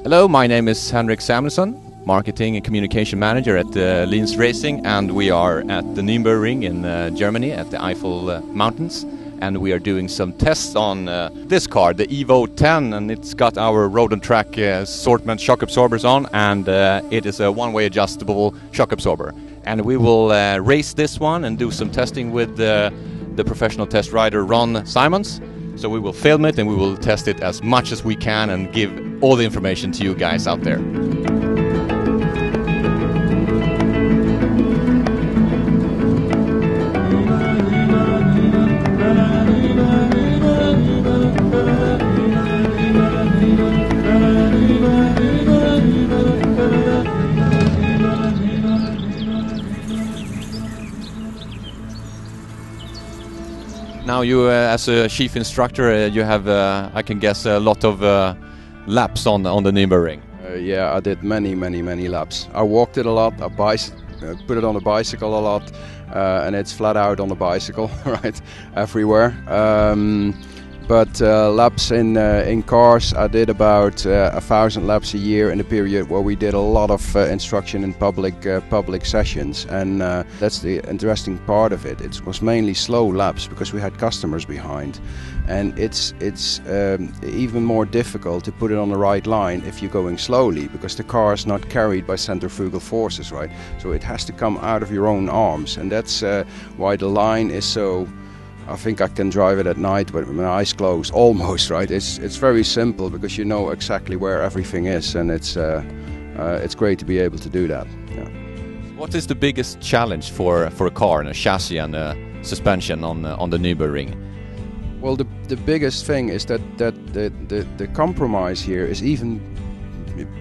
Hello, my name is Henrik Samuelsson, Marketing and Communication Manager at Öhlins Racing, and we are at the Nürburgring in Germany at the Eiffel Mountains, and we are doing some tests on this car, the Evo 10, and it's got our Road Track assortment shock absorbers on, and it is a one-way adjustable shock absorber. And we will race this one and do some testing with the professional test rider Ron Simons. So we will film it and we will test it as much as we can and give all the information to you guys out there. Now you, as a chief instructor, you have, I can guess, a lot of laps on the Nürburgring. Yeah, I did many laps. I walked it a lot, I put it on a bicycle a lot, and it's flat out on the bicycle, right, everywhere. But laps in cars, I did about 1,000 laps a year in a period where we did a lot of instruction in public sessions, and that's the interesting part of it. It was mainly slow laps because we had customers behind, and it's even more difficult to put it on the right line if you're going slowly because the car is not carried by centrifugal forces, right? So it has to come out of your own arms, and that's why the line is so. I think I can drive it at night with my eyes closed, almost, right? It's very simple because you know exactly where everything is, and it's great to be able to do that. Yeah. What is the biggest challenge for a car and a chassis and a suspension on the Nürburgring? Well, the biggest thing is that the compromise here is even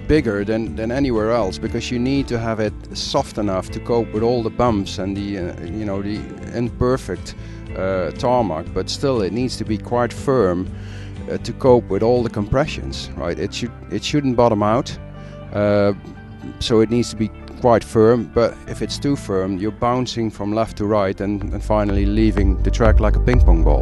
bigger than anywhere else because you need to have it soft enough to cope with all the bumps and the the imperfect tarmac, but still it needs to be quite firm to cope with all the compressions, right? It shouldn't bottom out, so it needs to be quite firm, but if it's too firm you're bouncing from left to right and finally leaving the track like a ping pong ball.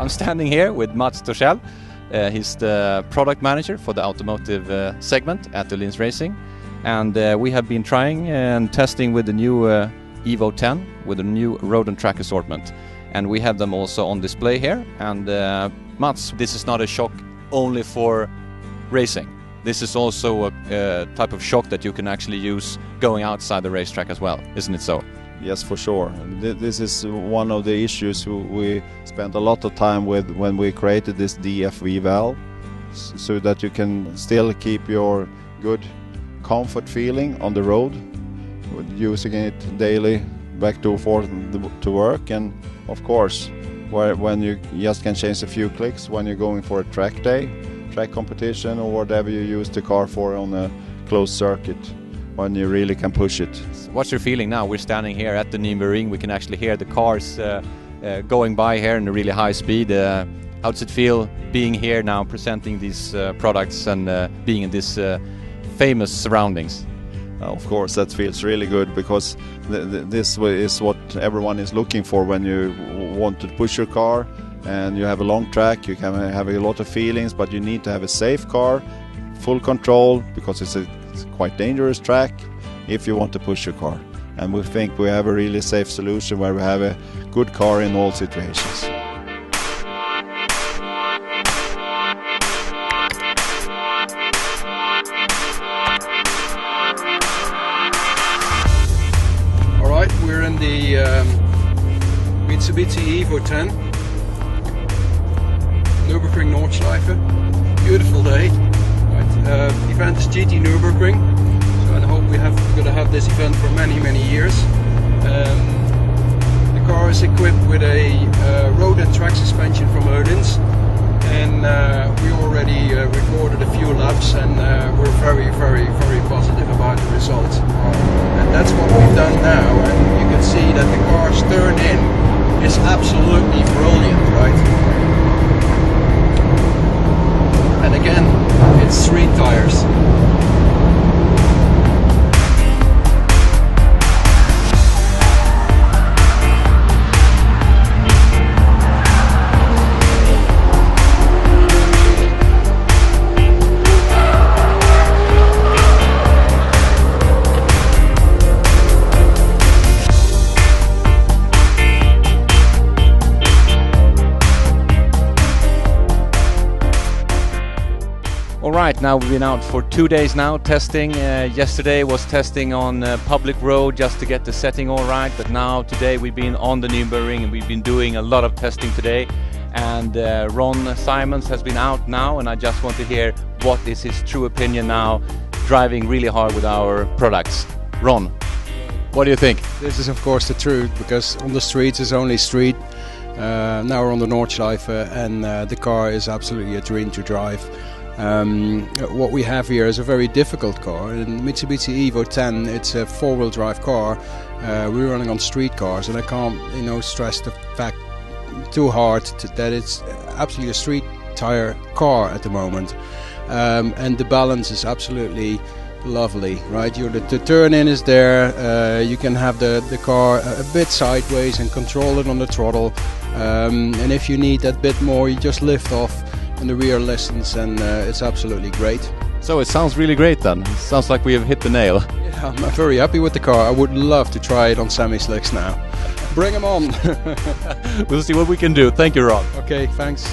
Standing here with Mats Torssell. He's the product manager for the automotive segment at Öhlins Racing, and we have been trying and testing with the new Evo 10 with the new Road Track assortment, and we have them also on display here. And Mats, this is not a shock only for racing. This is also a type of shock that you can actually use going outside the racetrack as well, isn't it so? Yes, for sure. This is one of the issues we spent a lot of time with when we created this DFV valve, so that you can still keep your good comfort feeling on the road, using it daily back to forth to work, and of course when you just can change a few clicks when you're going for a track day, track competition, or whatever you use the car for on a closed circuit, when you really can push it. What's your feeling now? We're standing here at the Nürburgring. We can actually hear the cars going by here in a really high speed. How does it feel being here now, presenting these products and being in this famous surroundings? Of course, that feels really good because this is what everyone is looking for when you want to push your car and you have a long track. You can have a lot of feelings, but you need to have a safe car, full control, because it's a quite dangerous track if you want to push your car. And we think we have a really safe solution where we have a good car in all situations. Alright, we're in the Mitsubishi Evo 10 Nürburgring Nordschleife. Beautiful day. Event is GT Nürburgring, so I hope we're going to have this event for many years. The car is equipped with a road and track suspension from Öhlins, and we already recorded a few laps, and we're very positive about the results. And that's what we've done now, and you can see that the car's turn in is absolutely brilliant, right? And again, it's street tires. Alright, now we've been out for 2 days now testing. Yesterday was testing on public road just to get the setting alright, but now today we've been on the Nürburgring and we've been doing a lot of testing today. And Ron Simons has been out now, and I just want to hear what is his true opinion now, driving really hard with our products. Ron, what do you think? This is of course the truth, because on the streets is only street. Now we're on the Nordschleife, and the car is absolutely a dream to drive. What we have here is a very difficult car. In Mitsubishi Evo 10, it's a four-wheel drive car. We're running on street cars, and I can't, stress the fact too hard that it's absolutely a street tire car at the moment. And the balance is absolutely lovely, right? The turn-in is there. You can have the car a bit sideways and control it on the throttle. And if you need that bit more, you just lift off, and the rear listens, and it's absolutely great. So it sounds really great then. It sounds like we have hit the nail. Yeah, I'm very happy with the car. I would love to try it on semi-slicks now. Bring them on! We'll see what we can do. Thank you, Ron. Okay, thanks.